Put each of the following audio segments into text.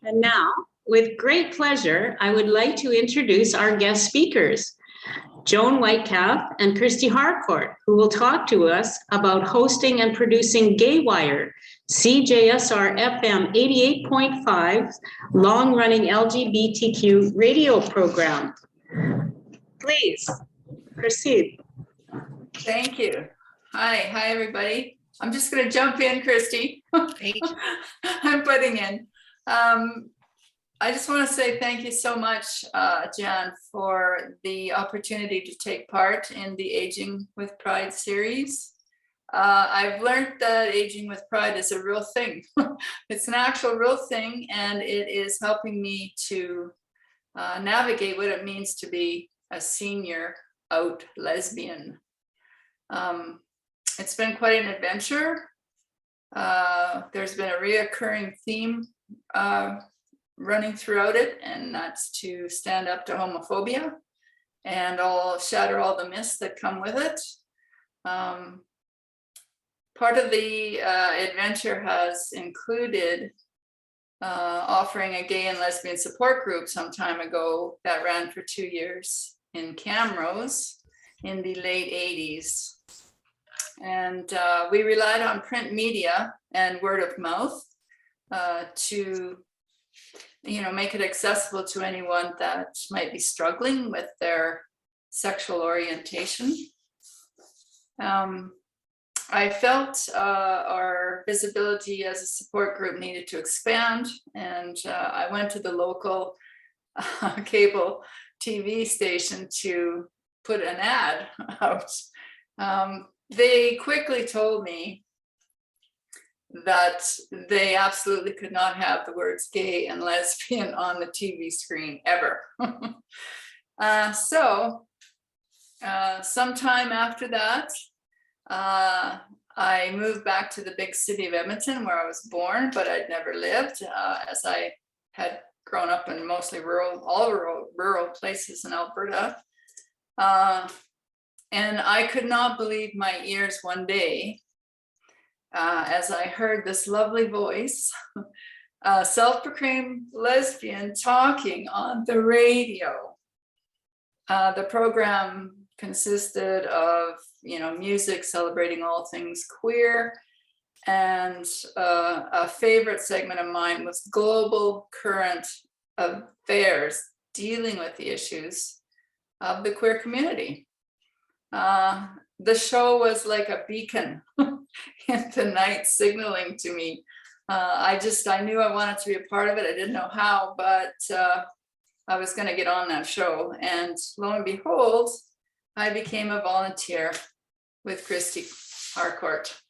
And now, with great pleasure, I would like to introduce our guest speakers, Joan Whitecalf and Kristy Harcourt, who will talk to us about hosting and producing GayWire, CJSR FM 88.5 long-running LGBTQ radio program. Please proceed. Thank you. Hi everybody. I'm just going to jump in, Kristy. I'm putting in. I just want to say thank you so much, Jan, for the opportunity to take part in the Aging with Pride series. I've learned that aging with pride is a real thing. It's an actual real thing, and it is helping me to navigate what it means to be a senior out lesbian. It's been quite an adventure. There's been a reoccurring theme running throughout it, and that's to stand up to homophobia and shatter all the myths that come with it. Part of the adventure has included offering a gay and lesbian support group some time ago that ran for 2 years in Camrose in the late 80s. And we relied on print media and word of mouth to make it accessible to anyone that might be struggling with their sexual orientation. I felt our visibility as a support group needed to expand, and I went to the local cable TV station to put an ad out. They quickly told me that they absolutely could not have the words gay and lesbian on the TV screen ever. So sometime after that, I moved back to the big city of Edmonton, where I was born, but I'd never lived, as I had grown up in mostly rural places in Alberta. And I could not believe my ears one day as I heard this lovely voice, a self-proclaimed lesbian, talking on the radio. The program consisted of, music celebrating all things queer, and a favorite segment of mine was global current affairs dealing with the issues of the queer community. The show was like a beacon in the night, signaling to me. I knew I wanted to be a part of it. I didn't know how, but I was going to get on that show. And lo and behold, I became a volunteer with Kristy Harcourt.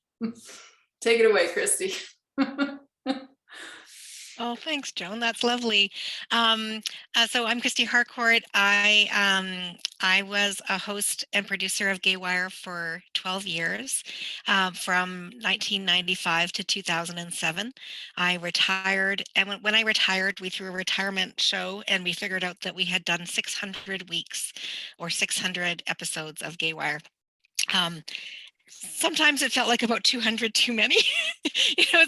Take it away, Kristy. Oh, thanks, Joan. That's lovely. So I'm Kristy Harcourt. I was a host and producer of GayWire for 12 years, from 1995 to 2007. I retired, and when I retired, we threw a retirement show, and we figured out that we had done 600 weeks or 600 episodes of GayWire. Sometimes it felt like about 200 too many.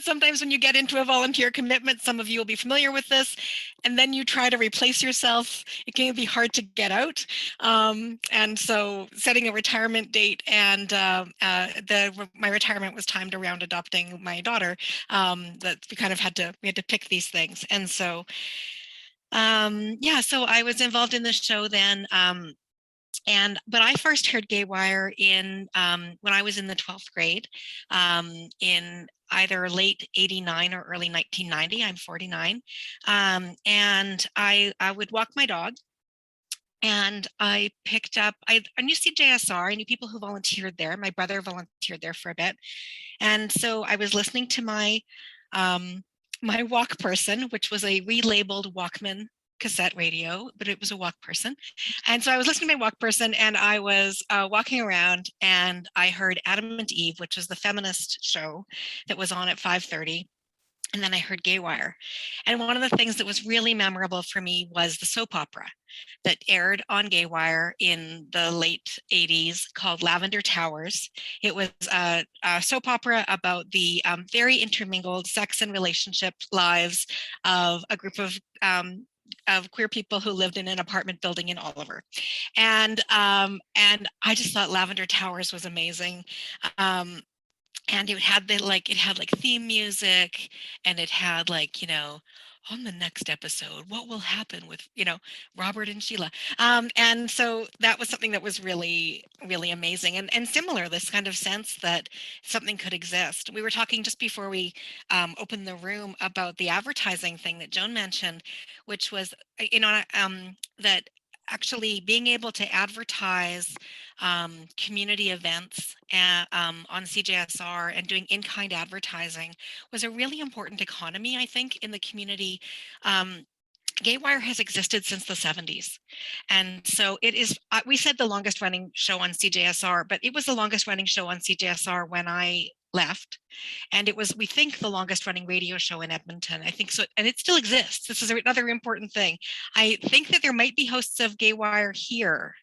Sometimes when you get into a volunteer commitment, some of you will be familiar with this, and then you try to replace yourself. It can be hard to get out. And so setting a retirement date, and my retirement was timed around adopting my daughter, that we kind of had to pick these things. And so, so I was involved in the show then. But I first heard GayWire when I was in the 12th grade, in either late 89 or early 1990. I'm 49. And I would walk my dog, and I picked up, I knew CJSR, I knew people who volunteered there. My brother volunteered there for a bit. And so I was listening to my walk person, which was a relabeled Walkman cassette radio, but it was a walk person. And so I was listening to my walk person, and I was walking around, and I heard Adam and Eve, which was the feminist show that was on at 5:30. And then I heard GayWire. And one of the things that was really memorable for me was the soap opera that aired on GayWire in the late 80s called Lavender Towers. It was a soap opera about the very intermingled sex and relationship lives of a group of queer people who lived in an apartment building in Oliver. And I just thought Lavender Towers was amazing. And it had theme music, and it had on the next episode, what will happen with Robert and Sheila. And so that was something that was really, really amazing and similar, this kind of sense that something could exist. We were talking just before we opened the room about the advertising thing that Joan mentioned, which was that actually being able to advertise community events on CJSR and doing in-kind advertising was a really important economy, I think, in the community. GayWire has existed since the 70s. And so it is, we said the longest running show on CJSR, but it was the longest running show on CJSR when I left. And it was, we think, the longest running radio show in Edmonton. I think so. And it still exists. This is another important thing. I think that there might be hosts of GayWire here.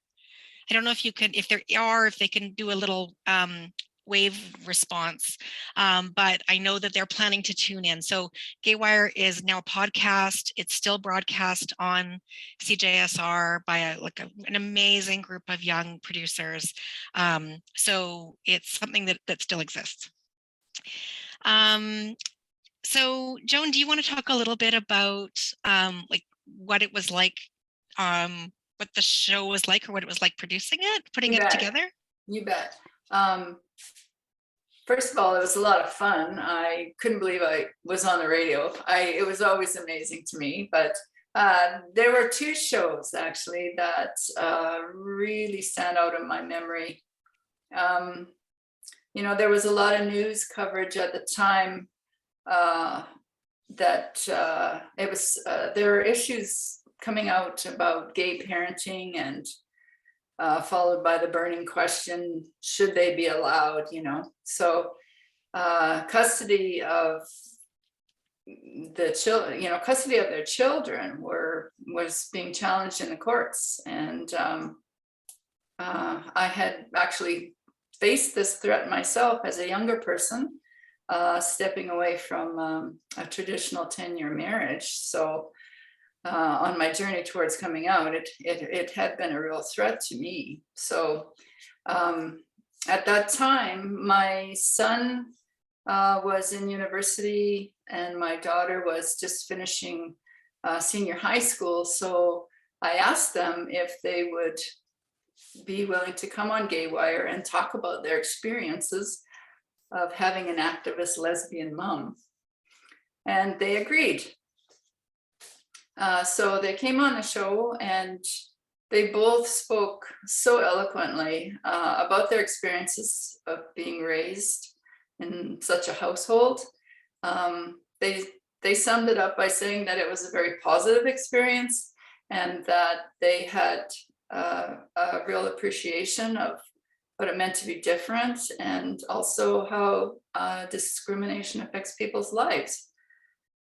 I don't know if they can do a little wave response, but I know that they're planning to tune in. So GayWire is now a podcast. It's still broadcast on CJSR by an amazing group of young producers. So it's something that still exists. So Joan, do you want to talk a little bit about what it was like, what the show was like, or what it was like producing it, putting it together? You bet. First of all, it was a lot of fun. I couldn't believe I was on the radio. It was always amazing to me, but there were two shows actually that really stand out in my memory. There was a lot of news coverage at the time that there were issues coming out about gay parenting, and followed by the burning question, should they be allowed, So custody of the children, custody of their children was being challenged in the courts. And I had actually faced this threat myself as a younger person, stepping away from a traditional 10-year marriage. So on my journey towards coming out, it had been a real threat to me. So at that time, my son was in university and my daughter was just finishing senior high school. So I asked them if they would be willing to come on GayWire and talk about their experiences of having an activist lesbian mom. And they agreed. So they came on the show and they both spoke so eloquently about their experiences of being raised in such a household. They summed it up by saying that it was a very positive experience and that they had a real appreciation of what it meant to be different, and also how discrimination affects people's lives.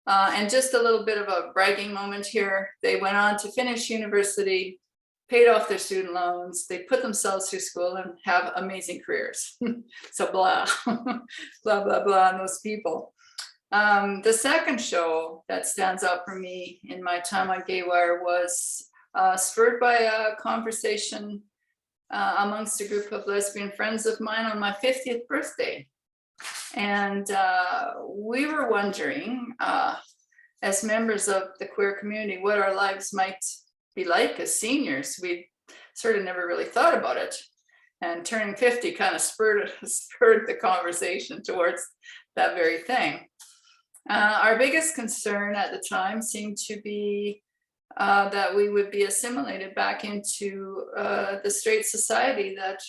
And just a little bit of a bragging moment here. They went on to finish university, paid off their student loans, they put themselves through school and have amazing careers. So blah, blah, blah, blah on those people. The second show that stands out for me in my time on GayWire was spurred by a conversation amongst a group of lesbian friends of mine on my 50th birthday. And we were wondering, as members of the queer community, what our lives might be like as seniors. We sort of never really thought about it. And turning 50 kind of spurred the conversation towards that very thing. Our biggest concern at the time seemed to be that we would be assimilated back into the straight society that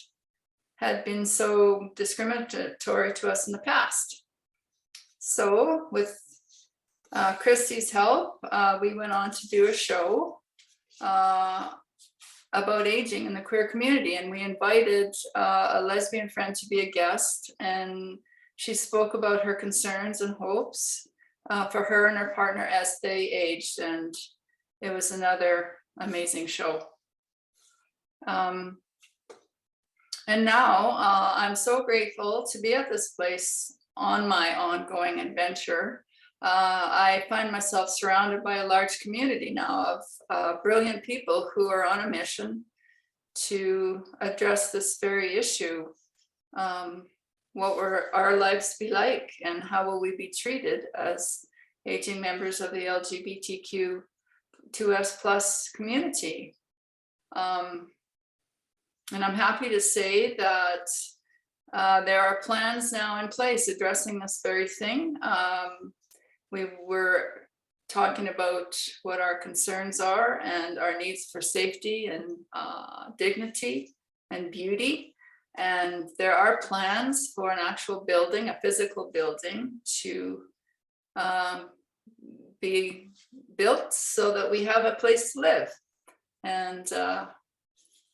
had been so discriminatory to us in the past. So with Kristy's help, we went on to do a show about aging in the queer community, and we invited a lesbian friend to be a guest, and she spoke about her concerns and hopes for her and her partner as they aged, and it was another amazing show. And now I'm so grateful to be at this place on my ongoing adventure. I find myself surrounded by a large community now of brilliant people who are on a mission to address this very issue. What will our lives be like, and how will we be treated as aging members of the LGBTQ2S+ community? And I'm happy to say that there are plans now in place addressing this very thing. We were talking about what our concerns are and our needs for safety and dignity and beauty. And there are plans for an actual building, a physical building, to be built so that we have a place to live. And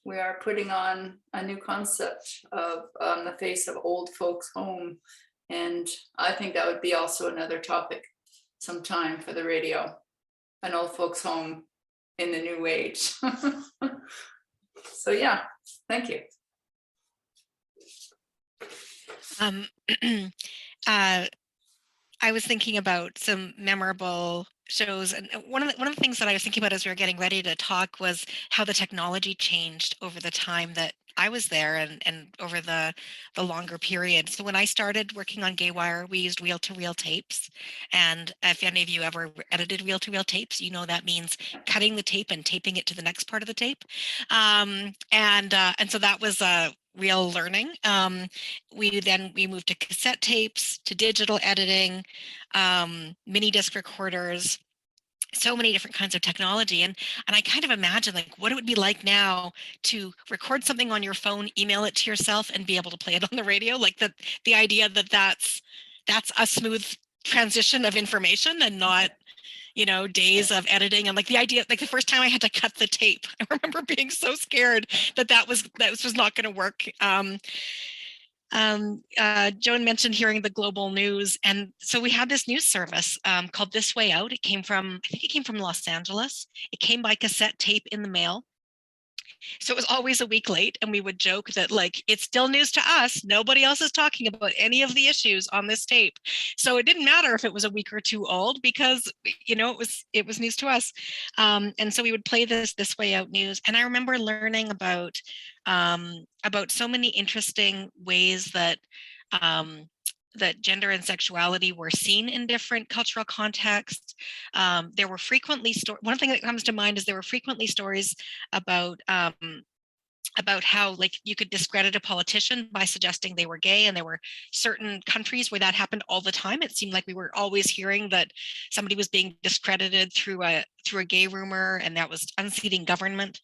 we are putting on a new concept of the face of old folks home. And I think that would be also another topic sometime for the radio, an old folks home in the new age. So yeah, thank you. I was thinking about some memorable shows, and one of the things that I was thinking about as we were getting ready to talk was how the technology changed over the time that I was there and over the longer period. So when I started working on GayWire, we used reel-to-reel tapes, and if any of you ever edited reel-to-reel tapes, you know that means cutting the tape and taping it to the next part of the tape, and so that was real learning. We moved to cassette tapes, to digital editing, mini disc recorders, so many different kinds of technology. And I kind of imagine like what it would be like now to record something on your phone, email it to yourself, and be able to play it on the radio. Like the idea that that's a smooth transition of information and not, you know, days of editing. And like the idea, like the first time I had to cut the tape, I remember being so scared that was not going to work. Joan mentioned hearing the global news, and so we had this news service called This Way Out. I think it came from Los Angeles. It came by cassette tape in the mail. So it was always a week late, and we would joke that like it's still news to us. Nobody else is talking about any of the issues on this tape. So it didn't matter if it was a week or two old because, you know, it was news to us. And so we would play this Way Out news. And I remember learning about so many interesting ways that that gender and sexuality were seen in different cultural contexts. There were frequently one thing that comes to mind is there were frequently stories about how like you could discredit a politician by suggesting they were gay, and there were certain countries where that happened all the time. It seemed like we were always hearing that somebody was being discredited through a gay rumor, and that was unseating government.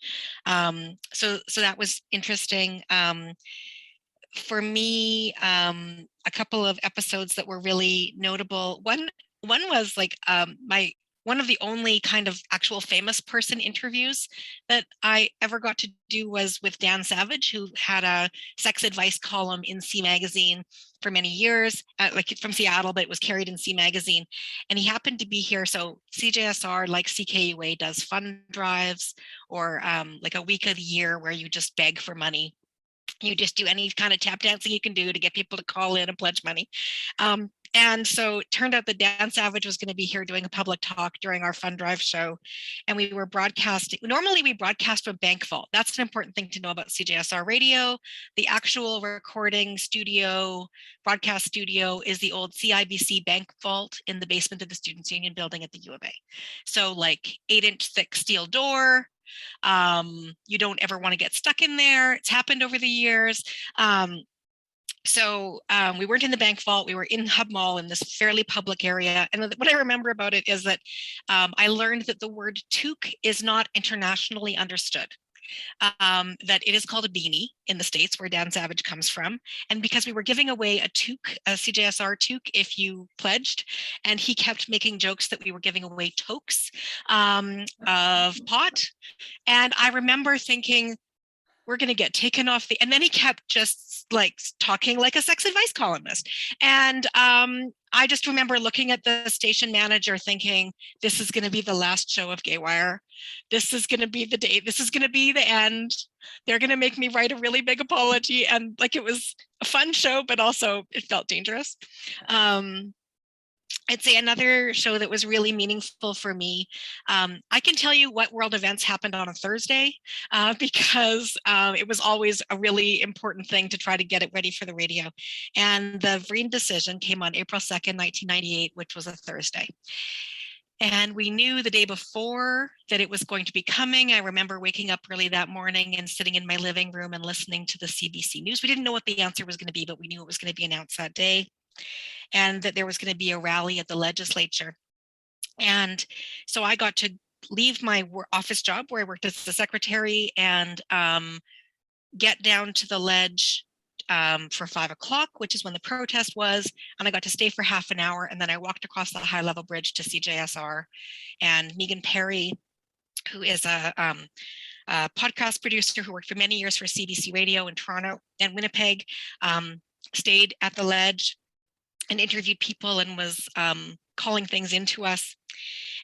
So that was interesting. For me, a couple of episodes that were really notable. One was like one of the only kind of actual famous person interviews that I ever got to do was with Dan Savage, who had a sex advice column in C Magazine for many years, like from Seattle, but it was carried in C Magazine. And he happened to be here. So CJSR, like CKUA, does fund drives or like a week of the year where you just beg for money. You just do any kind of tap dancing you can do to get people to call in and pledge money. And so it turned out that Dan Savage was going to be here doing a public talk during our fund drive show. And we were broadcasting. Normally we broadcast from Bank Vault. That's an important thing to know about CJSR radio. The actual recording studio, broadcast studio, is the old CIBC Bank Vault in the basement of the Students' Union building at the U of A. So like 8-inch thick steel door. You don't ever want to get stuck in there. It's happened over the years. So we weren't in the Bank Vault. We were in Hub Mall in this fairly public area. And what I remember about it is that I learned that the word toque is not internationally understood. That it is called a beanie in the States where Dan Savage comes from. And because we were giving away a toque, a CJSR toque, if you pledged, and he kept making jokes that we were giving away toques of pot. And I remember thinking, we're going to get taken off the, and then he kept just like talking like a sex advice columnist. And I just remember looking at the station manager thinking, this is going to be the last show of GayWire. This is going to be the day. This is going to be the end. They're going to make me write a really big apology. And like, it was a fun show, but also it felt dangerous. I'd say another show that was really meaningful for me. I can tell you what world events happened on a Thursday because it was always a really important thing to try to get it ready for the radio. And the Vreen decision came on April 2nd, 1998, which was a Thursday. And we knew the day before that it was going to be coming. I remember waking up early that morning and sitting in my living room and listening to the CBC News. We didn't know what the answer was going to be, but we knew it was going to be announced that day, and that there was going to be a rally at the legislature. And so I got to leave my office job where I worked as a secretary and get down to the ledge for 5 o'clock, which is when the protest was. And I got to stay for half an hour. And then I walked across the high level bridge to CJSR. And Megan Perry, who is a podcast producer who worked for many years for CBC Radio in Toronto and Winnipeg, stayed at the ledge and interviewed people and was calling things into us.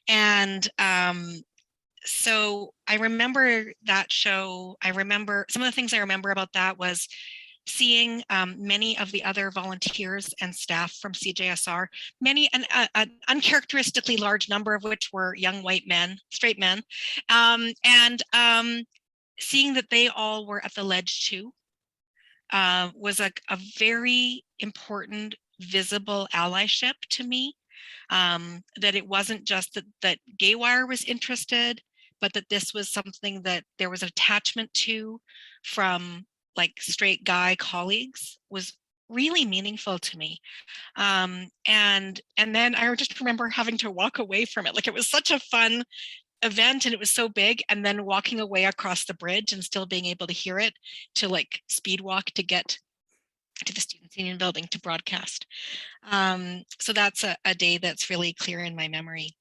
And so I remember that show. I remember some of the things I remember about that was seeing many of the other volunteers and staff from CJSR, many, an uncharacteristically large number of which were young white men, straight men, and seeing that they all were at the ledge too was a very important, visible allyship to me. That it wasn't just that GayWire was interested, but that this was something that there was attachment to from like straight guy colleagues was really meaningful to me. And then I just remember having to walk away from it. Like, it was such a fun event and it was so big, and then walking away across the bridge and still being able to hear it, to like speed walk to get to the Students' Union building to broadcast. So that's a day that's really clear in my memory.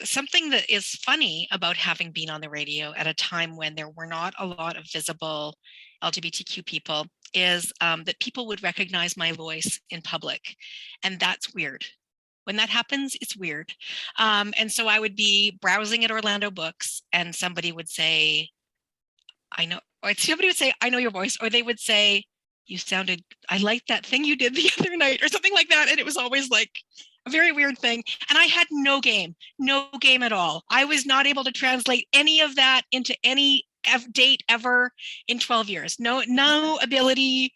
Something that is funny about having been on the radio at a time when there were not a lot of visible LGBTQ people is that people would recognize my voice in public. And that's weird. When that happens, it's weird. And so I would be browsing at Orlando Books and somebody would say, I know, or somebody would say, I know your voice, or they would say, you sounded, I liked that thing you did the other night, or something like that. And it was always like a very weird thing. And I had no game at all. I was not able to translate any of that into any date ever in 12 years. No ability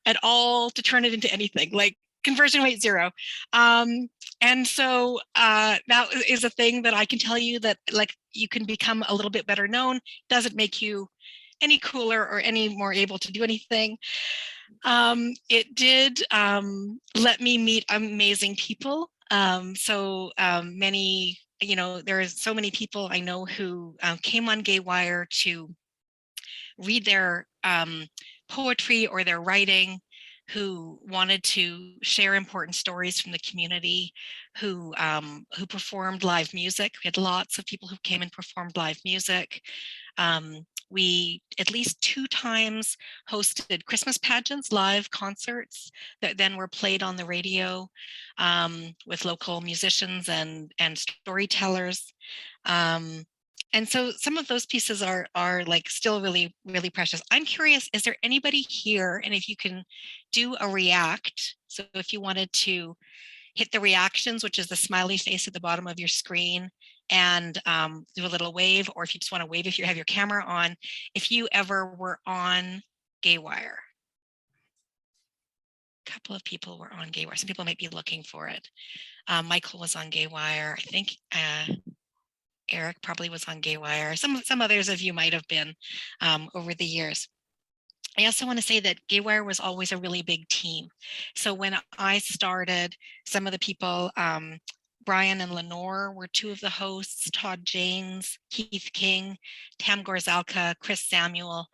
at all to turn it into anything, like conversion rate 0. And so that is a thing that I can tell you that, like, you can become a little bit better known. Doesn't make you any cooler or any more able to do anything. It did let me meet amazing people. Many, there are so many people I know who came on GayWire to read their poetry or their writing, who wanted to share important stories from the community, who performed live music. We had lots of people who came and performed live music. We at least 2 times hosted Christmas pageants, live concerts that then were played on the radio with local musicians and storytellers. And so some of those pieces are like still really, really precious. I'm curious, is there anybody here? And if you can do a react, so if you wanted to hit the reactions, which is the smiley face at the bottom of your screen, and do a little wave, or if you just want to wave if you have your camera on, if you ever were on GayWire. A couple of people were on GayWire. Some people might be looking for it. Michael was on GayWire. I think Eric probably was on GayWire. Some others of you might have been over the years. I also want to say that GayWire was always a really big team. So when I started, some of the people, Brian and Lenore were 2 of the hosts, Todd James, Keith King, Tam Gorzalka, Chris Samuel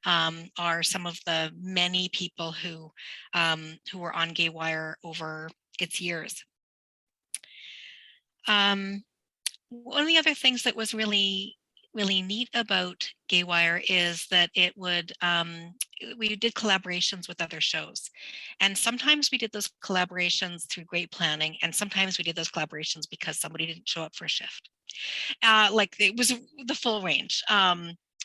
are some of the many people who were on GayWire over its years. One of the other things that was really really neat about GayWire is that it would, we did collaborations with other shows. And sometimes we did those collaborations through great planning. And sometimes we did those collaborations because somebody didn't show up for a shift. Like it was the full range.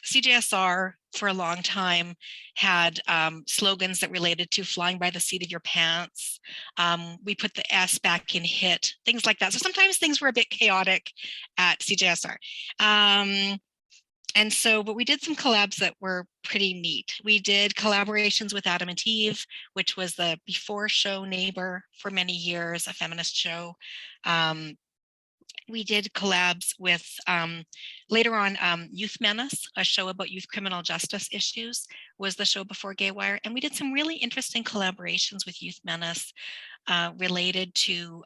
CJSR for a long time had slogans that related to flying by the seat of your pants. We put the S back in HIT, things like that. So sometimes things were a bit chaotic at CJSR. And so, but we did some collabs that were pretty neat. We did collaborations with Adam and Eve, which was the before show neighbor for many years, a feminist show. We did collabs with later on Youth Menace, a show about youth criminal justice issues was the show before GayWire. And we did some really interesting collaborations with Youth Menace related to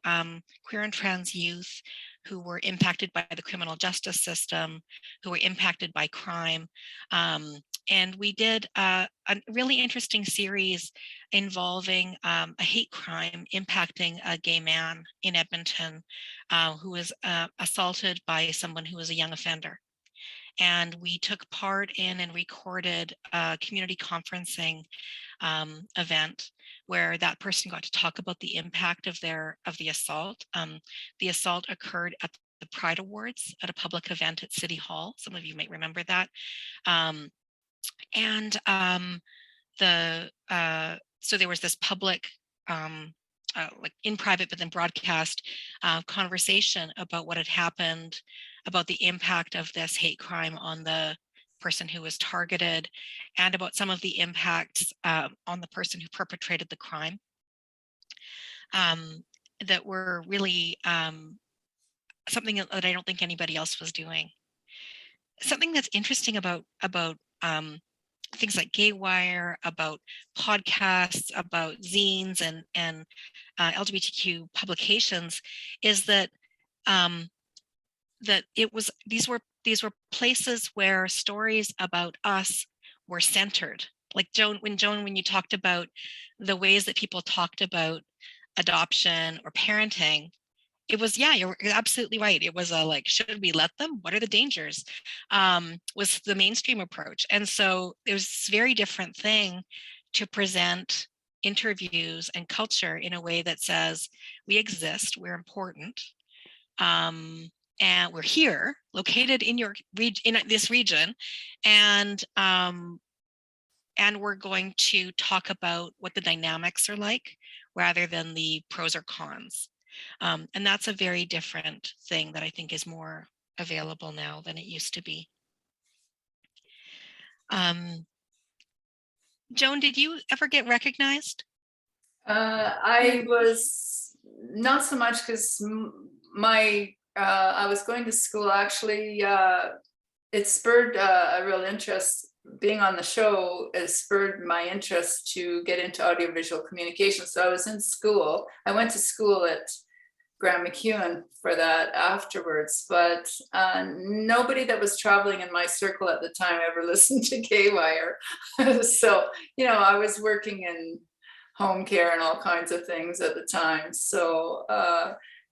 queer and trans youth who were impacted by the criminal justice system, who were impacted by crime. And we did a really interesting series involving a hate crime impacting a gay man in Edmonton who was assaulted by someone who was a young offender. And we took part in and recorded a community conferencing event where that person got to talk about the impact of the assault. The assault occurred at the Pride Awards at a public event at City Hall. Some of you might remember that. So there was this public, like in private, but then broadcast conversation about what had happened, about the impact of this hate crime on the person who was targeted, and about some of the impacts on the person who perpetrated the crime that were really something that I don't think anybody else was doing. Something that's interesting about things like GayWire, about podcasts, about zines and LGBTQ publications is that these were places where stories about us were centered. Like Joan, when you talked about the ways that people talked about adoption or parenting, it was, yeah, you're absolutely right. It was a like, should we let them? What are the dangers? Was the mainstream approach. And so it was this very different thing to present interviews and culture in a way that says, we exist, we're important, and we're here, located in this region, and we're going to talk about what the dynamics are like, rather than the pros or cons. And that's a very different thing that I think is more available now than it used to be. Joan, did you ever get recognized? I was not so much because I was going to school. Actually, it spurred a real interest. Being on the show has spurred my interest to get into audiovisual communication. So I was in school. I went to school at MacEwan for that afterwards, but nobody that was traveling in my circle at the time ever listened to GayWire. So, I was working in home care and all kinds of things at the time. So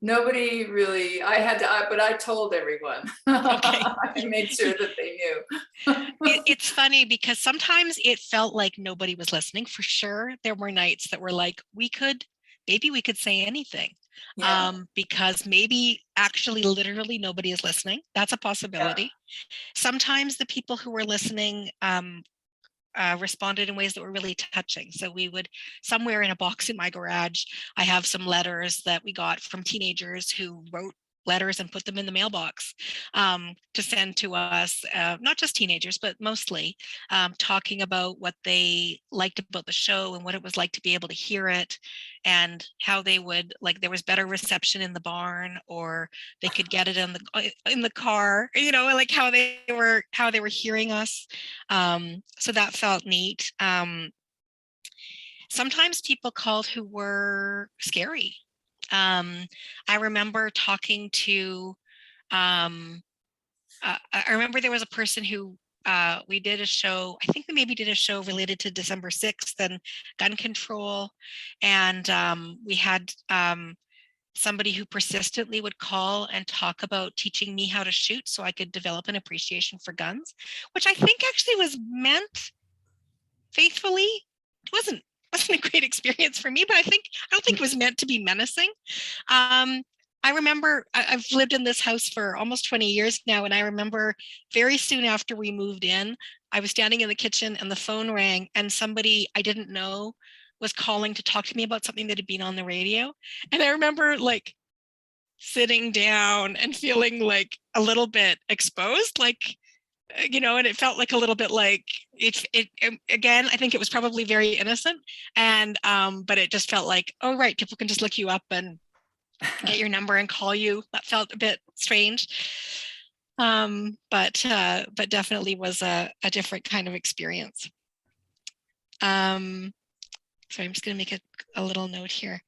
nobody really, but I told everyone. Okay. I made sure that they knew. It's funny because sometimes it felt like nobody was listening. For sure, there were nights that were like, maybe we could say anything. Yeah. Because maybe actually literally nobody is listening. That's a possibility. Yeah. Sometimes the people who were listening responded in ways that were really touching. So we would, somewhere in a box in my garage, I have some letters that we got from teenagers who wrote letters and put them in the mailbox to send to us, not just teenagers, but mostly talking about what they liked about the show and what it was like to be able to hear it, and how they would, like, there was better reception in the barn, or they could get it in the car, like how they were hearing us. So that felt neat. Sometimes people called who were scary. I remember talking to, I remember there was a person who we did a show, I think we maybe did a show related to December 6th and gun control. And we had somebody who persistently would call and talk about teaching me how to shoot so I could develop an appreciation for guns, which I think actually was meant faithfully. It wasn't a great experience for me, but I don't think it was meant to be menacing. I remember I've lived in this house for almost 20 years now, and I remember very soon after we moved in, I was standing in the kitchen and the phone rang, and somebody I didn't know was calling to talk to me about something that had been on the radio. And I remember like sitting down and feeling like a little bit exposed, like, you know, and it felt like a little bit like it again, I think it was probably very innocent. And but it just felt like, oh, right, people can just look you up and get your number and call you. That felt a bit strange. But definitely was a different kind of experience. Sorry, I'm just going to make a little note here.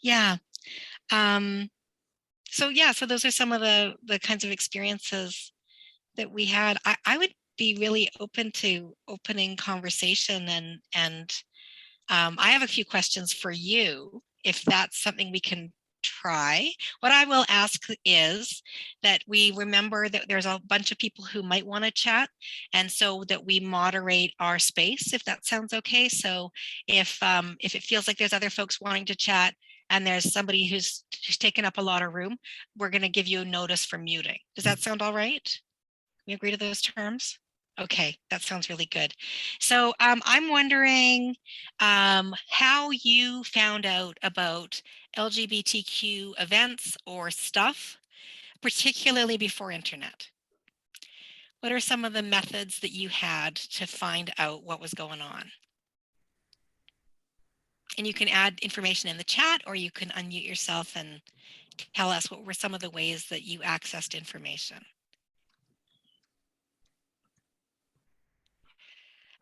Yeah. So those are some of the kinds of experiences that we had. I would be really open to opening conversation, and I have a few questions for you, if that's something we can try. What I will ask is that we remember that there's a bunch of people who might want to chat, and so that we moderate our space, if that sounds okay. So if it feels like there's other folks wanting to chat and there's somebody who's taken up a lot of room, we're going to give you a notice for muting. Does that sound all right? We agree to those terms? Okay, that sounds really good. So I'm wondering how you found out about LGBTQ events or stuff, particularly before internet. What are some of the methods that you had to find out what was going on? And you can add information in the chat, or you can unmute yourself and tell us what were some of the ways that you accessed information.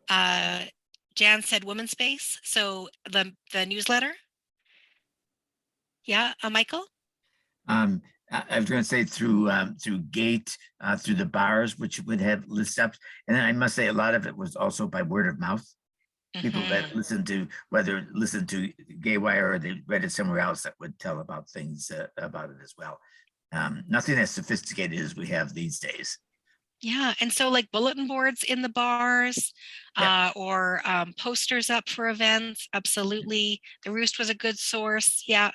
Jan said Women's Space, so the newsletter. Yeah, Michael? I was going to say through Gate, through the bars, which would have list ups. And then I must say a lot of it was also by word of mouth. People that listened to, whether listened to GayWire or they read it somewhere else, that would tell about things about it as well. Nothing as sophisticated as we have these days. Yeah, and so like bulletin boards in the bars, or posters up for events. Absolutely, the Roost was a good source. Yeah.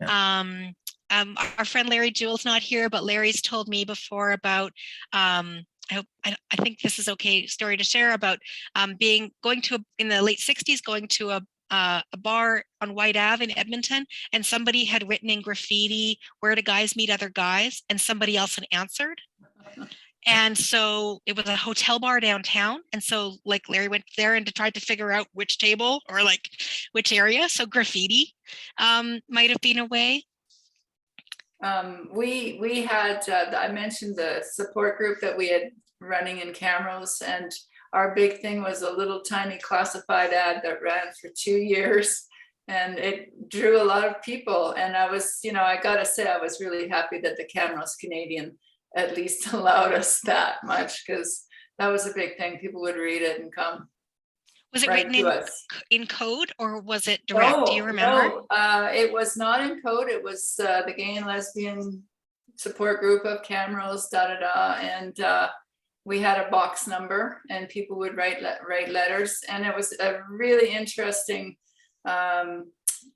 Our friend Larry Jewell's not here, but Larry's told me before about I think this is okay story to share about going to in the late 60s, going to a bar on White Ave in Edmonton, and somebody had written in graffiti, "Where do guys meet other guys?" and somebody else had answered. And so it was a hotel bar downtown. And so like Larry went there and tried to figure out which table or like which area. So graffiti might have been a way. We had, I mentioned the support group that we had running in Camrose, and our big thing was a little tiny classified ad that ran for 2 years, and it drew a lot of people. And I was, I gotta say, I was really happy that the Camrose Canadian at least allowed us that much, because that was a big thing. People would read it and come. Was it right written in code, or was it direct? No, do you remember? No, it was not in code. It was the gay and lesbian support group of Camrose, and we had a box number, and people would write letters, and it was a really interesting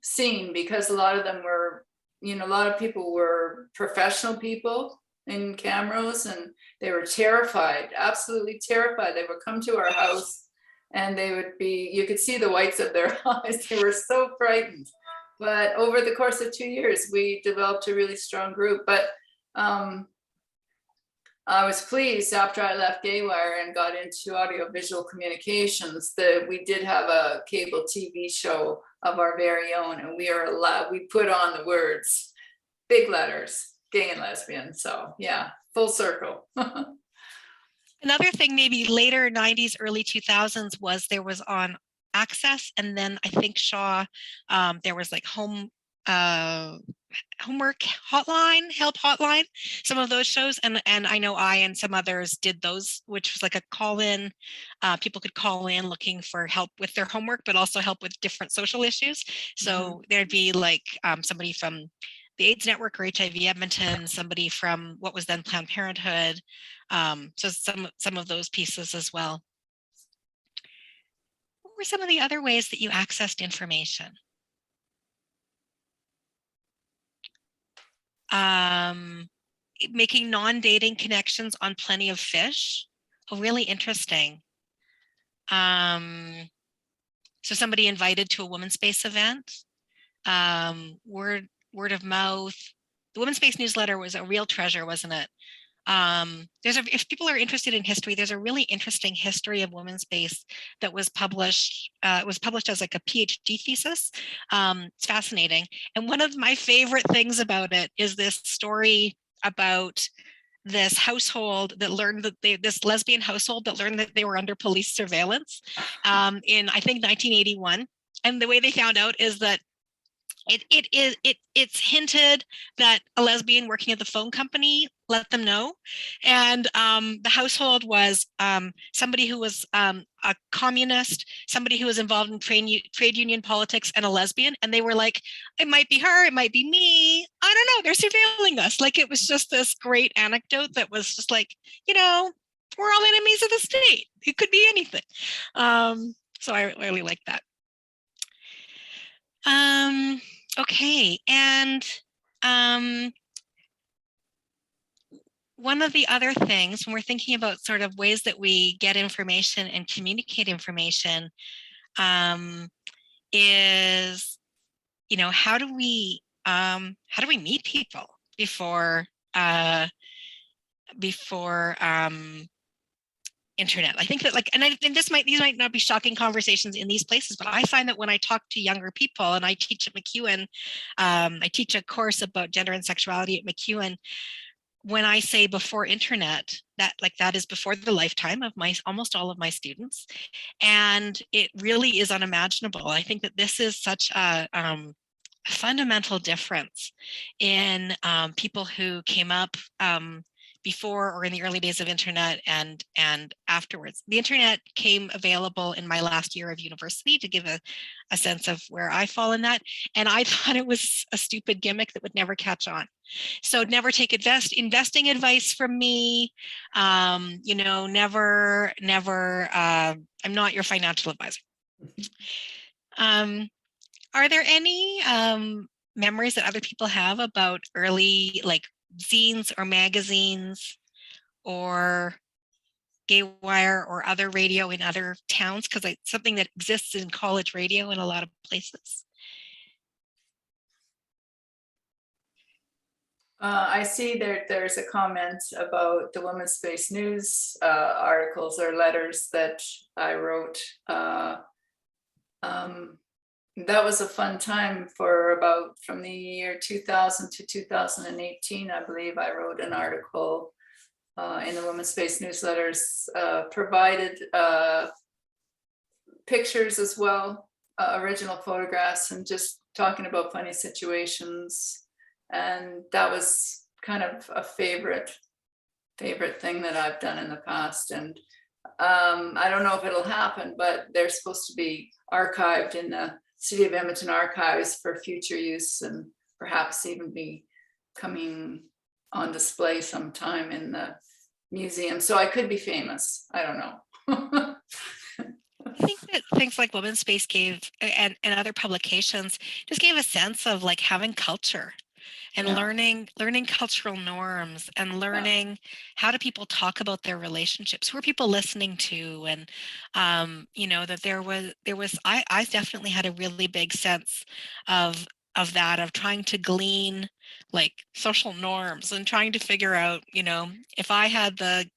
scene, because a lot of them were, a lot of people were professional people in Camrose, and they were terrified, absolutely terrified. They would come to our house and they would be, you could see the whites of their eyes. They were so frightened. But over the course of 2 years, we developed a really strong group. But I was pleased after I left GayWire and got into audiovisual communications that we did have a cable TV show of our very own, and we put on the words, big letters, gay and lesbian. So yeah, full circle. Another thing, maybe later 90s, early 2000s, was there was on Access, and then I think Shaw, there was like home homework hotline, help hotline, some of those shows. And I know I and some others did those, which was like a call in. People could call in looking for help with their homework, but also help with different social issues. So there'd be like somebody from the AIDS Network or HIV Edmonton, somebody from what was then Planned Parenthood. So some of those pieces as well. What were some of the other ways that you accessed information? Making non-dating connections on Plenty of Fish. Oh, really interesting. So somebody invited to a Women's Space event. Word of mouth. The Women's Space newsletter was a real treasure, wasn't it? If people are interested in history, there's a really interesting history of women's space that was published. It was published as like a PhD thesis. It's fascinating. And one of my favorite things about it is this story about this household that learned that this lesbian household that learned that they were under police surveillance in, I think, 1981. And the way they found out is that it's hinted that a lesbian working at the phone company let them know. And the household was somebody who was a communist, somebody who was involved in trade union politics, and a lesbian. And they were like, it might be her, it might be me. I don't know, they're surveilling us. Like, it was just this great anecdote that was just like, we're all enemies of the state. It could be anything. So I really like that. Okay, and one of the other things when we're thinking about sort of ways that we get information and communicate information is, how do we meet people before internet? I think that these might not be shocking conversations in these places, but I find that when I talk to younger people, and I teach at MacEwan, I teach a course about gender and sexuality at MacEwan. When I say before internet, that is before the lifetime of almost all of my students, and it really is unimaginable. I think that this is such a fundamental difference in people who came up before or in the early days of internet and afterwards. The internet came available in my last year of university to give a sense of where I fall in that. And I thought it was a stupid gimmick that would never catch on. So never take investing advice from me. Never, I'm not your financial advisor. Are there any memories that other people have about early, like, zines or magazines or GayWire or other radio in other towns? Because it's something that exists in college radio in a lot of places. I see there's a comment about the Women's Space News articles or letters that I wrote. That was a fun time from the year 2000 to 2018, I believe. I wrote an article in the Women's Space newsletters, provided pictures as well, original photographs, and just talking about funny situations. And that was kind of a favorite thing that I've done in the past. And I don't know if it'll happen, but they're supposed to be archived in the City of Edmonton archives for future use, and perhaps even be coming on display sometime in the museum. So I could be famous. I don't know. I think that things like Women's Space gave, and other publications, just gave a sense of like having culture and learning cultural norms, and learning how do people talk about their relationships, who are people listening to, and that there was I definitely had a really big sense of trying to glean like social norms and trying to figure out, if I had the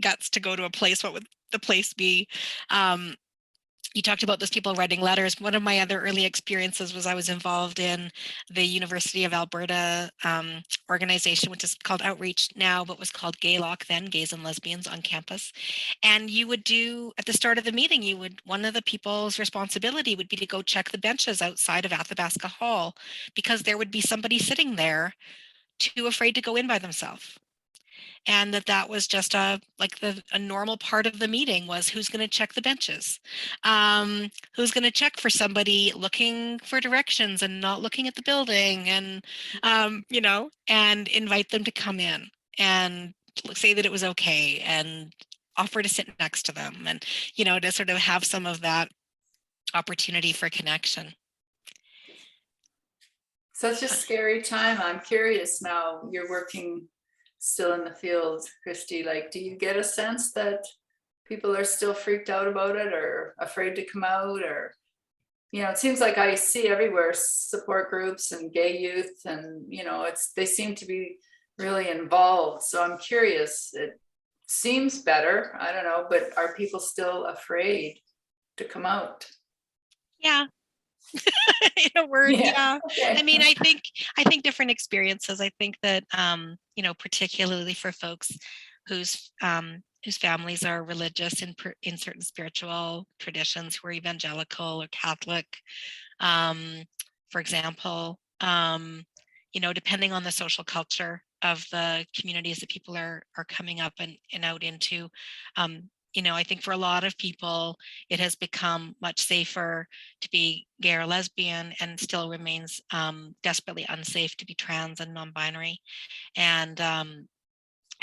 guts to go to a place, what would the place be? you talked about those people writing letters. One of my other early experiences was I was involved in the University of Alberta organization, which is called Outreach now, but was called Gaylock then, Gays and Lesbians on Campus. And you would do, at the start of the meeting, one of the people's responsibility would be to go check the benches outside of Athabasca Hall, because there would be somebody sitting there too afraid to go in by themselves. And that was just a normal part of the meeting was who's going to check the benches, who's going to check for somebody looking for directions and not looking at the building, and and invite them to come in and say that it was okay and offer to sit next to them, and to sort of have some of that opportunity for connection. Such a scary time. I'm curious now, you're working still in the field, Kristy, like, do you get a sense that people are still freaked out about it or afraid to come out? Or, it seems like I see everywhere support groups and gay youth, and they seem to be really involved. So I'm curious, it seems better, I don't know, but are people still afraid to come out? Yeah. In a word, yeah. Okay. I mean, I think different experiences. I think that particularly for folks whose families are religious in certain spiritual traditions, who are evangelical or Catholic, for example, depending on the social culture of the communities that people are coming up and out into. I think for a lot of people, it has become much safer to be gay or lesbian, and still remains desperately unsafe to be trans and non-binary. And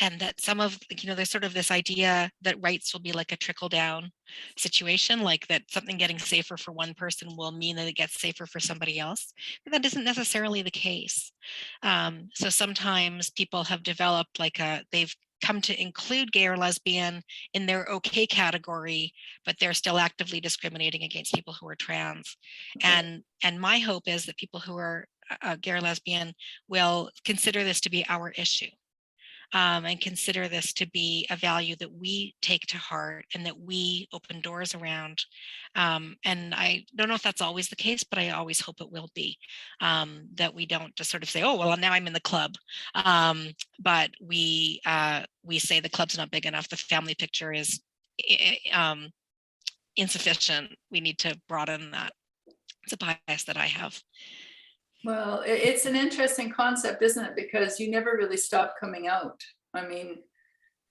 that some of, there's sort of this idea that rights will be like a trickle down situation, like that something getting safer for one person will mean that it gets safer for somebody else. But that isn't necessarily the case. So sometimes people have developed they've come to include gay or lesbian in their okay category, but they're still actively discriminating against people who are trans. And my hope is that people who are gay or lesbian will consider this to be our issue. And consider this to be a value that we take to heart and that we open doors around. And I don't know if that's always the case, but I always hope it will be, that we don't just sort of say, oh, well, now I'm in the club. But we say the club's not big enough. The family picture is insufficient. We need to broaden that. It's a bias that I have. Well, it's an interesting concept, isn't it? Because you never really stop coming out. I mean,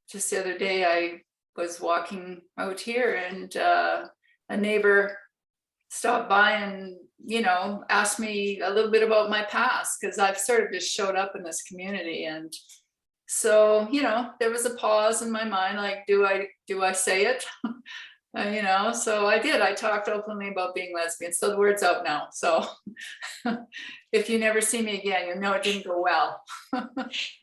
just the other day I was walking out here, and a neighbor stopped by and, asked me a little bit about my past, because I've sort of just showed up in this community. And so, there was a pause in my mind, like, do I say it? So I did. I talked openly about being lesbian. So the word's out now. So if you never see me again, it didn't go well.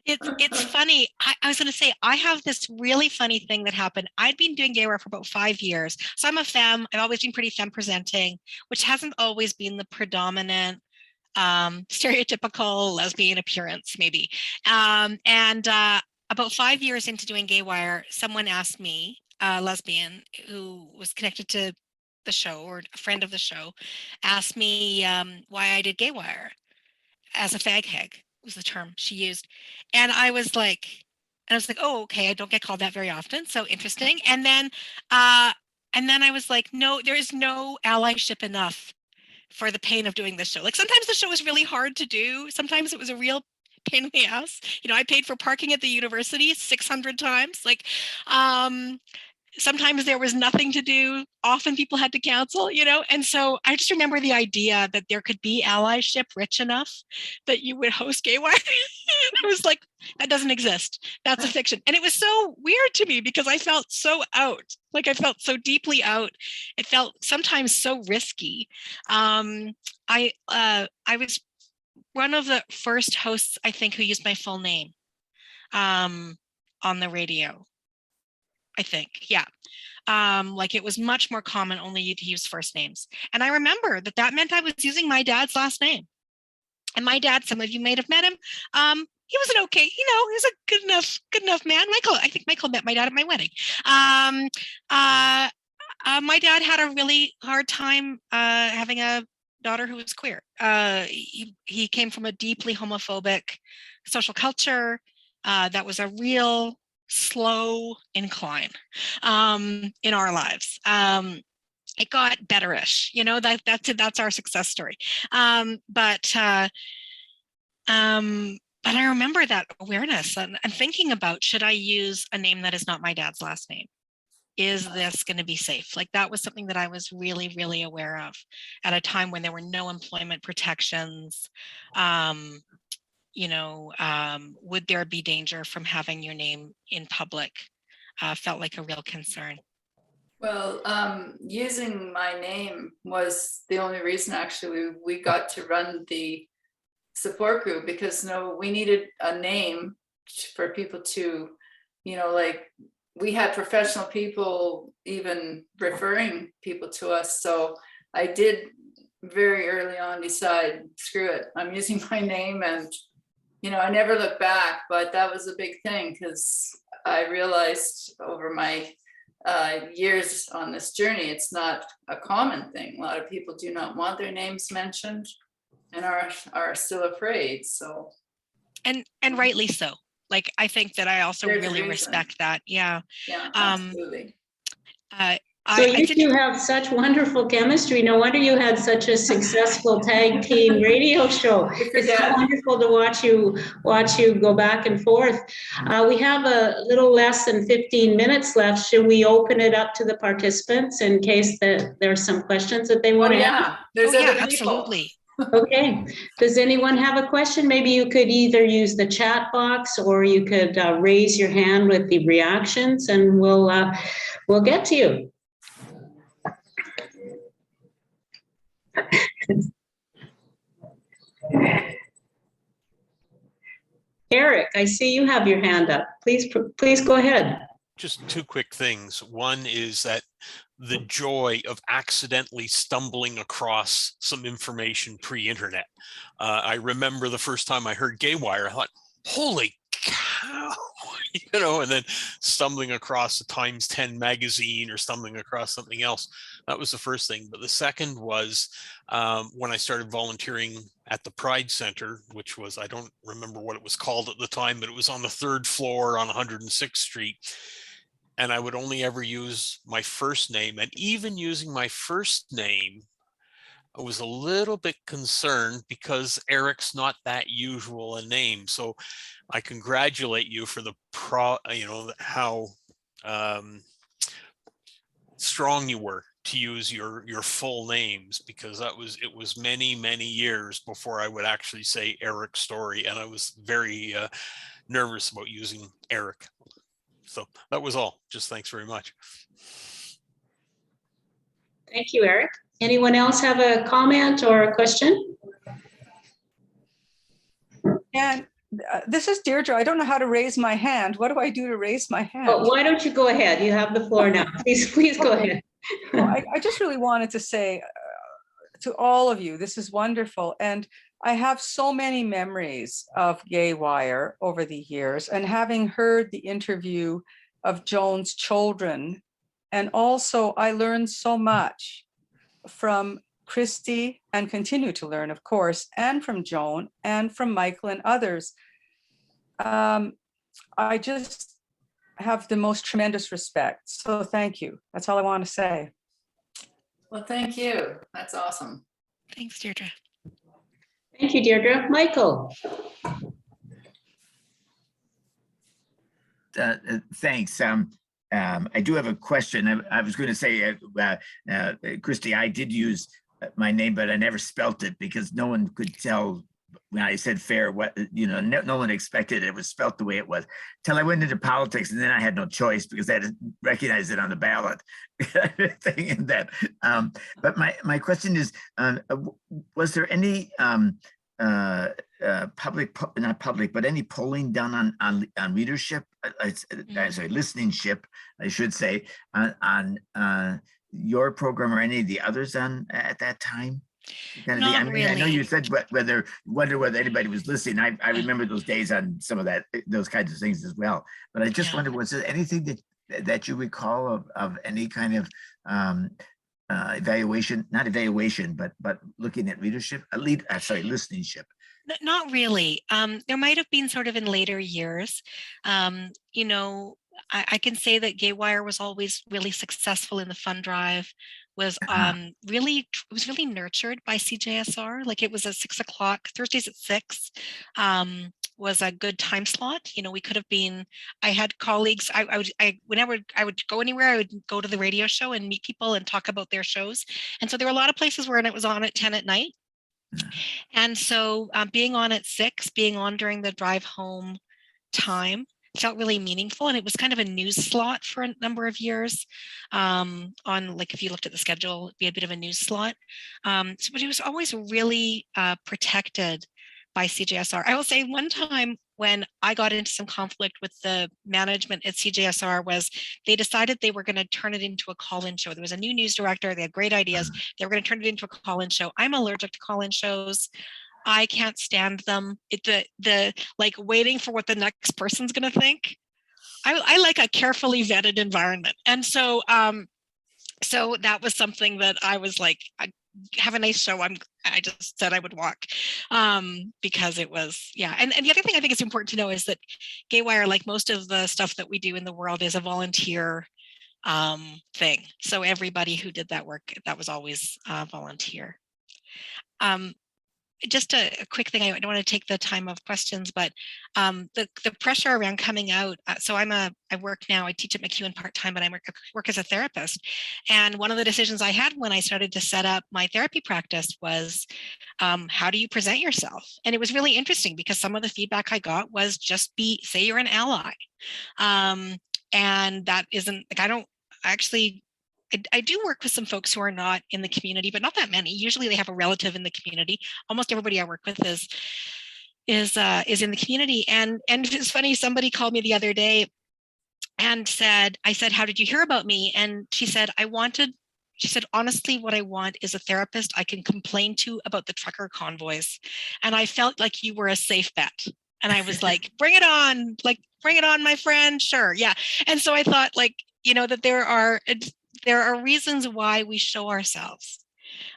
It's funny. I was going to say, I have this really funny thing that happened. I'd been doing GayWire for about 5 years. So I'm a femme. I've always been pretty femme presenting, which hasn't always been the predominant stereotypical lesbian appearance, maybe. And about 5 years into doing GayWire, someone asked me, a lesbian who was connected to the show, or a friend of the show, asked me why I did GayWire as a fag hag, was the term she used. And I was like, oh, okay, I don't get called that very often, so interesting. And then I was like, no, there is no allyship enough for the pain of doing this show. Like, sometimes the show is really hard to do. Sometimes it was a real pain in the ass. I paid for parking at the university 600 times. Sometimes there was nothing to do. Often people had to cancel, and so I just remember the idea that there could be allyship rich enough that you would host GayWire. I was like, that doesn't exist. That's a fiction. And it was so weird to me because I felt so out. Like, I felt so deeply out. It felt sometimes so risky. I was one of the first hosts, I think, who used my full name on the radio. I think, yeah. It was much more common only to use first names. And I remember that meant I was using my dad's last name. And my dad, some of you might have met him. He was an okay, he was a good enough man. I think Michael met my dad at my wedding. My dad had a really hard time having a daughter who was queer. He came from a deeply homophobic social culture that was a real slow incline in our lives. It got betterish, that's our success story. But I remember that awareness and thinking about, should I use a name that is not my dad's last name? Is this going to be safe? Like, that was something that I was really, really aware of at a time when there were no employment protections. Would there be danger from having your name in public? Felt like a real concern. Well, using my name was the only reason actually we got to run the support group, because we needed a name for people to, we had professional people even referring people to us. So I did very early on decide, screw it, I'm using my name, and I never looked back. But that was a big thing, because I realized over my years on this journey, it's not a common thing. A lot of people do not want their names mentioned and are still afraid. So and rightly so. Like, I think that I also really respect that. Yeah. Absolutely. So you two have such wonderful chemistry. No wonder you had such a successful tag team radio show. It's so wonderful to watch you go back and forth. We have a little less than 15 minutes left. Should we open it up to the participants in case that there's some questions that they want to ask? There's other people. Absolutely. Okay. Does anyone have a question? Maybe you could either use the chat box, or you could raise your hand with the reactions, and we'll get to you. Eric, I see you have your hand up. Please go ahead. Just two quick things. One is that the joy of accidentally stumbling across some information pre-internet. I remember the first time I heard GayWire, I thought, holy cow, and then stumbling across a Times 10 magazine or stumbling across something else. That was the first thing. But the second was when I started volunteering at the Pride Center, which was, I don't remember what it was called at the time, but it was on the 3rd floor on 106th Street. And I would only ever use my first name. And even using my first name, I was a little bit concerned because Eric's not that usual a name. So I congratulate you for the how strong you were to use your full names, because it was many, many years before I would actually say Eric Story. And I was very nervous about using Eric. So that was all. Just thanks very much. Thank you, Eric. Anyone else have a comment or a question? And this is Deirdre. I don't know how to raise my hand. What do I do to raise my hand? Oh, why don't you go ahead? You have the floor now. Please go ahead. Well, I just really wanted to say to all of you, this is wonderful. And I have so many memories of GayWire over the years, and having heard the interview of Joan's children. And also I learned so much from Kristy, and continue to learn, of course, and from Joan and from Michael and others. I just have the most tremendous respect. So thank you. That's all I want to say. Well, thank you. That's awesome. Thanks, Deirdre. Thank you, Deirdre. Michael. Thanks. I do have a question. I was going to say, Kristy, I did use my name, but I never spelt it because no one could tell when I said fair what, no one expected it was spelt the way it was till I went into politics, and then I had no choice because I had to recognize it on the ballot thing and that. But my question is, was there any not public, but any polling done on readership, sorry, listening-ship, I should say, on your program or any of the others at that time? Not really. I know you said whether anybody was listening. I remember those days on some of those kinds of things as well. But I just wondered, was there anything that you recall of any kind of evaluation, not evaluation, but looking at readership, listenership? Not really. There might have been sort of in later years. You know, I can say that GayWire was always really successful in the fund drive. Was really nurtured by CJSR. Like it was at 6 o'clock, Thursdays at 6. Was a good time slot. You know, we could have been. I had colleagues. Whenever I would go anywhere, I would go to the radio show and meet people and talk about their shows. And so there were a lot of places where it was on at 10 at night. And so being on at 6, being on during the drive home time felt really meaningful. And it was kind of a news slot for a number of years. On like, if you looked at the schedule, it'd be a bit of a news slot. But it was always really protected by CJSR. I will say one time when I got into some conflict with the management at CJSR was they decided they were going to turn it into a call-in show. There was a new news director. They had great ideas. They were going to turn it into a call-in show. I'm allergic to call-in shows. I can't stand them. The like waiting for what the next person's going to think. I like a carefully vetted environment. And so so that was something that I was like, have a nice show. I just said I would walk because it was, yeah. And the other thing I think is important to know is that GayWire, like most of the stuff that we do in the world, is a volunteer thing. So everybody who did that work, that was always volunteer. Just a quick thing, I don't want to take the time of questions, but the pressure around coming out. So I work now, I teach at MacEwan part-time, but I work as a therapist. And one of the decisions I had when I started to set up my therapy practice was, how do you present yourself? And it was really interesting because some of the feedback I got was just say you're an ally. And that isn't, like, I do work with some folks who are not in the community, but not that many. Usually they have a relative in the community. Almost everybody I work with is in the community. And it's funny, somebody called me the other day and I said, how did you hear about me? And she said, honestly, what I want is a therapist I can complain to about the trucker convoys. And I felt like you were a safe bet. And I was like, bring it on, my friend. Sure. Yeah. And so I thought, like, you know, that there are reasons why we show ourselves,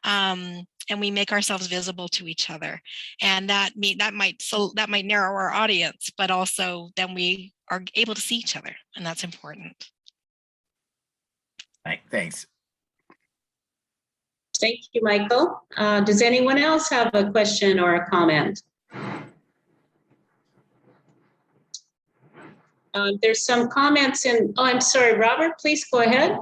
and we make ourselves visible to each other, and that might narrow our audience, but also then we are able to see each other, and that's important. Thanks. Thank you, Michael. Does anyone else have a question or a comment? There's some comments in. Oh, I'm sorry, Robert. Please go ahead.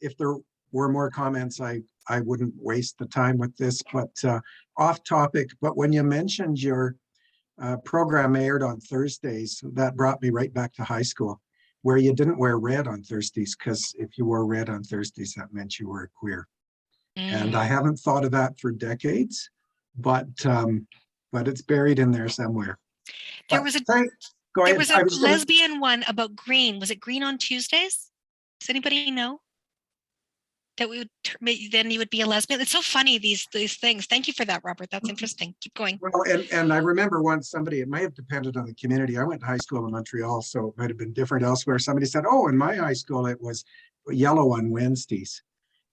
If there were more comments, I wouldn't waste the time with this, but off topic. But when you mentioned your program aired on Thursdays, that brought me right back to high school, where you didn't wear red on Thursdays, because if you wore red on Thursdays, that meant you were queer. And I haven't thought of that for decades, but it's buried in there somewhere. There was a lesbian one about green. Was it green on Tuesdays? Does anybody know that then you would be a lesbian? It's so funny, these things. Thank you for that, Robert. That's interesting. Keep going. Well, and I remember once it might have depended on the community. I went to high school in Montreal, so it might have been different elsewhere. Somebody said, oh, in my high school, it was yellow on Wednesdays.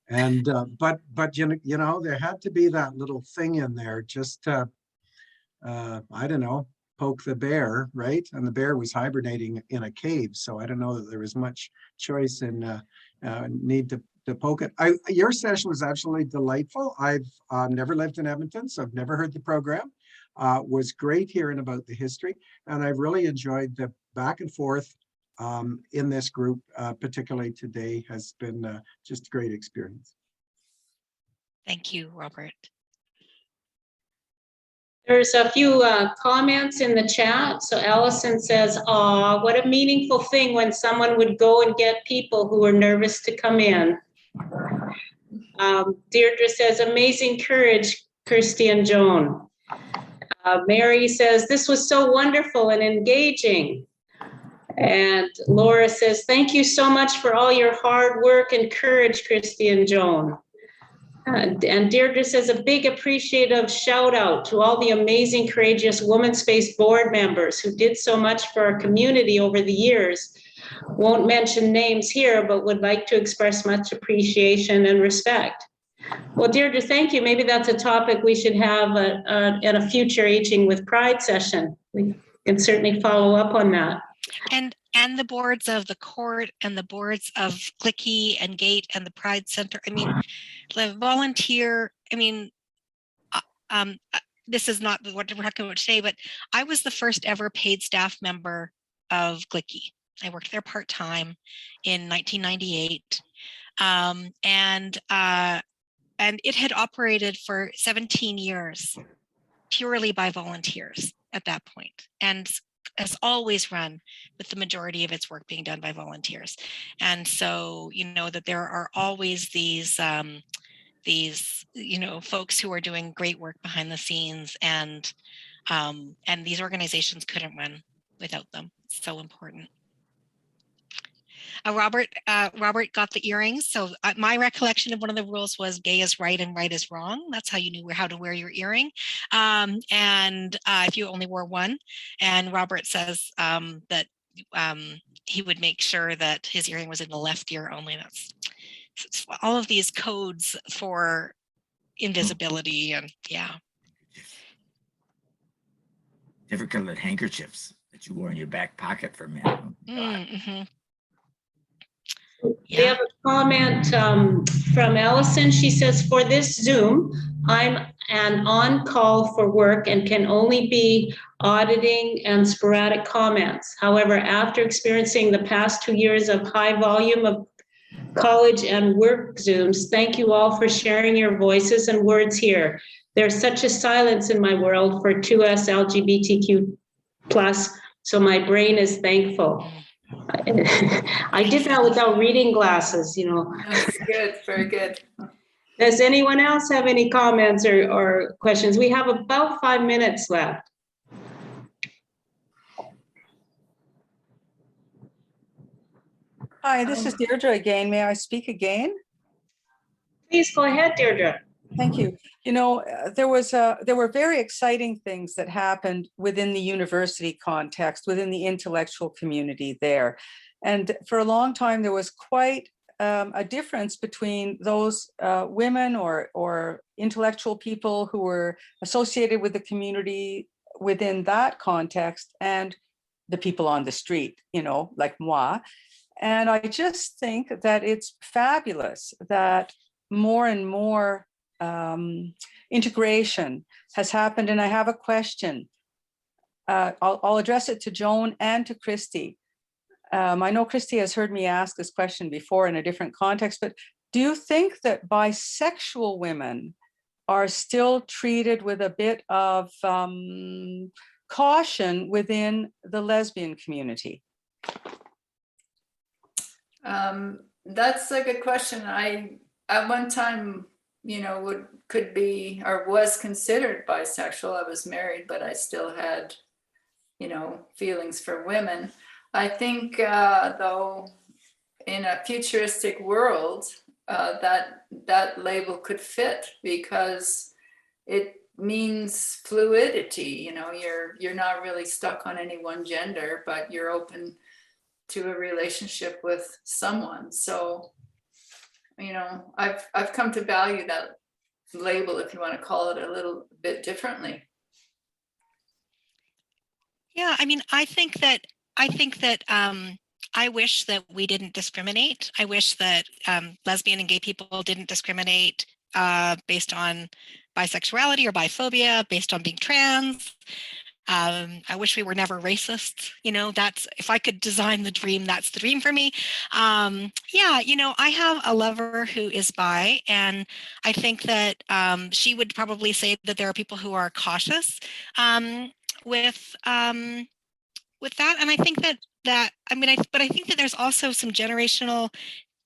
And, but you know, there had to be that little thing in there just to, I don't know, poke the bear, right? And the bear was hibernating in a cave. So I don't know that there was much choice in need to poke it. Your session was absolutely delightful. I've never lived in Edmonton, so I've never heard the program. Was great hearing about the history. And I've really enjoyed the back and forth in this group, particularly today, has been just a great experience. Thank you, Robert. There's a few comments in the chat. So Allison says, "Aw, what a meaningful thing when someone would go and get people who were nervous to come in." Deirdre says, "Amazing courage, Kristy and Joan." Mary says, "This was so wonderful and engaging." And Laura says, "Thank you so much for all your hard work and courage, Kristy and Joan." And Deirdre says a big appreciative shout out to all the amazing, courageous Woman Space board members who did so much for our community over the years. Won't mention names here, but would like to express much appreciation and respect. Well, Deirdre, thank you. Maybe that's a topic we should have at a future Aging with Pride session. We can certainly follow up on that. And the boards of the court and the boards of Clicky and Gate and the Pride Center. I mean, the volunteer, I mean, this is not what we're talking about today, but I was the first ever paid staff member of Clicky. I worked there part-time in 1998. And it had operated for 17 years purely by volunteers at that point, and has always run with the majority of its work being done by volunteers. And so, you know, that there are always these, you know, folks who are doing great work behind the scenes, and these organizations couldn't run without them. It's so important. Robert got the earrings. So my recollection of one of the rules was gay is right and right is wrong. That's how you knew how to wear your earring. And if you only wore one, and Robert says that he would make sure that his earring was in the left ear only. It's all of these codes for invisibility, and yeah. Different colored handkerchiefs that you wore in your back pocket for men. Mm-hmm. We have a comment from Allison. She says, for this Zoom, I'm on call for work and can only be auditing and sporadic comments. However, after experiencing the past 2 years of high volume of college and work Zooms, thank you all for sharing your voices and words here. There's such a silence in my world for 2S LGBTQ+, so my brain is thankful. I did that without reading glasses, you know. That's good, very good. Does anyone else have any comments or questions? We have about 5 minutes left. Hi, this is Deirdre again. May I speak again? Please go ahead, Deirdre. Thank you. You know, there were very exciting things that happened within the university context, within the intellectual community there. And for a long time, there was quite a difference between those women or intellectual people who were associated with the community within that context and the people on the street, you know, like moi. And I just think that it's fabulous that more and more integration has happened. And I have a question. I'll address it to Joan and to Kristy. I know Kristy has heard me ask this question before in a different context, but do you think that bisexual women are still treated with a bit of caution within the lesbian community? That's a good question. I, at one time, you know, could be or was considered bisexual. I was married, but I still had, you know, feelings for women. I think, though, in a futuristic world, that label could fit because it means fluidity. You know, you're not really stuck on any one gender, but you're open to a relationship with someone. So, you know, I've come to value that label, if you want to call it, a little bit differently. Yeah, I mean, I think that I wish that we didn't discriminate. I wish that lesbian and gay people didn't discriminate based on bisexuality or biphobia, based on being trans. I wish we were never racist. You know, that's, if I could design the dream, that's the dream for me. Yeah, you know, I have a lover who is bi, and I think that she would probably say that there are people who are cautious with that. And I think that I think that there's also some generational,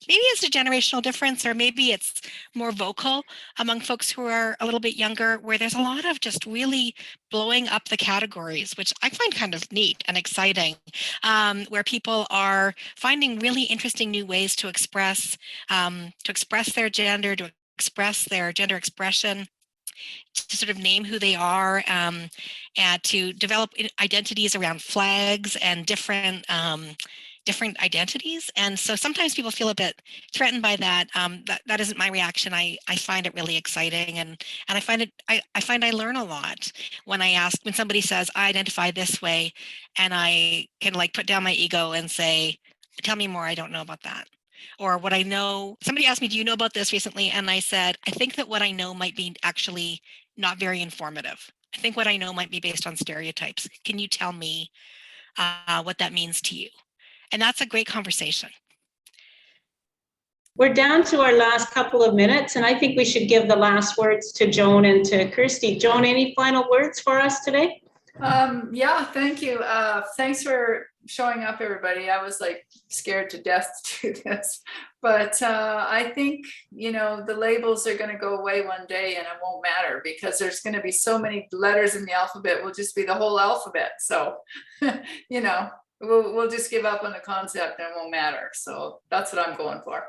maybe it's a generational difference, or maybe it's more vocal among folks who are a little bit younger, where there's a lot of just really blowing up the categories, which I find kind of neat and exciting, where people are finding really interesting new ways to express their gender, to express their gender expression, to sort of name who they are, and to develop identities around flags and different identities. And so sometimes people feel a bit threatened by that. That isn't my reaction. I find it really exciting, and I find I learn a lot when somebody says I identify this way, and I can like put down my ego and say, tell me more, I don't know about that. Or what I know, somebody asked me, do you know about this recently? And I said, I think that what I know might be actually not very informative. I think what I know might be based on stereotypes. Can you tell me what that means to you? And that's a great conversation. We're down to our last couple of minutes, and I think we should give the last words to Joan and to Kristy. Joan, any final words for us today? Yeah, thank you. Thanks for showing up, everybody. I was like scared to death to do this, but I think, you know, the labels are going to go away one day, and it won't matter because there's going to be so many letters in the alphabet. Will just be the whole alphabet. So, you know, we'll just give up on the concept and it won't matter. So that's what I'm going for.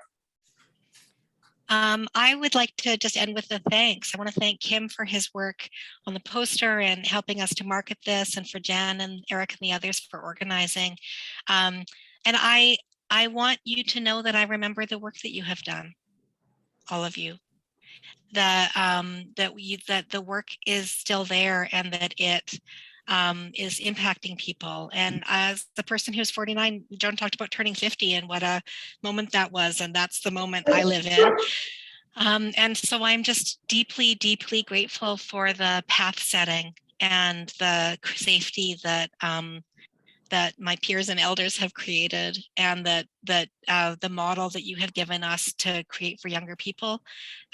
I would like to just end with a thanks. I want to thank Kim for his work on the poster and helping us to market this, and for Jan and Eric and the others for organizing. And I want you to know that I remember the work that you have done, all of you. That the work is still there, and that it is impacting people. And as the person who's 49, Joan talked about turning 50 and what a moment that was, and that's the moment I live in. And so I'm just deeply, deeply grateful for the path setting and the safety that that my peers and elders have created, and that the model that you have given us to create for younger people.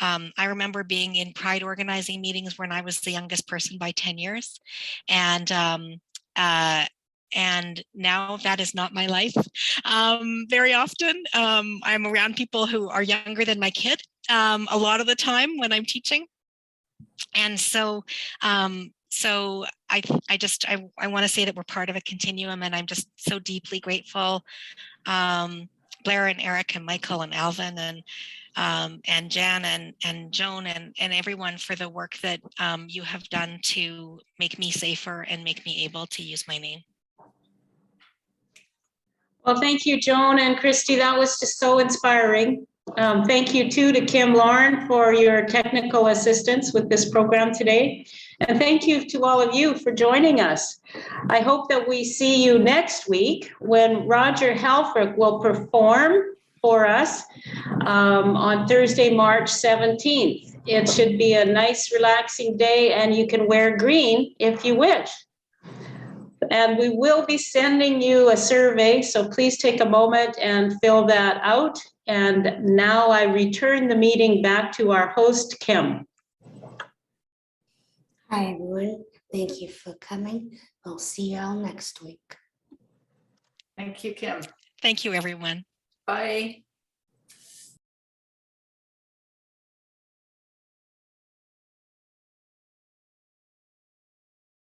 I remember being in Pride organizing meetings when I was the youngest person by 10 years. And now that is not my life. Very often, I'm around people who are younger than my kid a lot of the time when I'm teaching. And so I want to say that we're part of a continuum, and I'm just so deeply grateful. Blair and Eric and Michael and Alvin and Jan and Joan and everyone for the work that you have done to make me safer and make me able to use my name. Well, thank you, Joan and Kristy. That was just so inspiring. Thank you too to Kim Lauren for your technical assistance with this program today. And thank you to all of you for joining us. I hope that we see you next week when Roger Halfrick will perform for us on Thursday, March 17th. It should be a nice, relaxing day, and you can wear green if you wish. And we will be sending you a survey, so please take a moment and fill that out. And now I return the meeting back to our host, Kim. Hi, everyone. Thank you for coming. We'll see you all next week. Thank you, Kim. Thank you, everyone. Bye.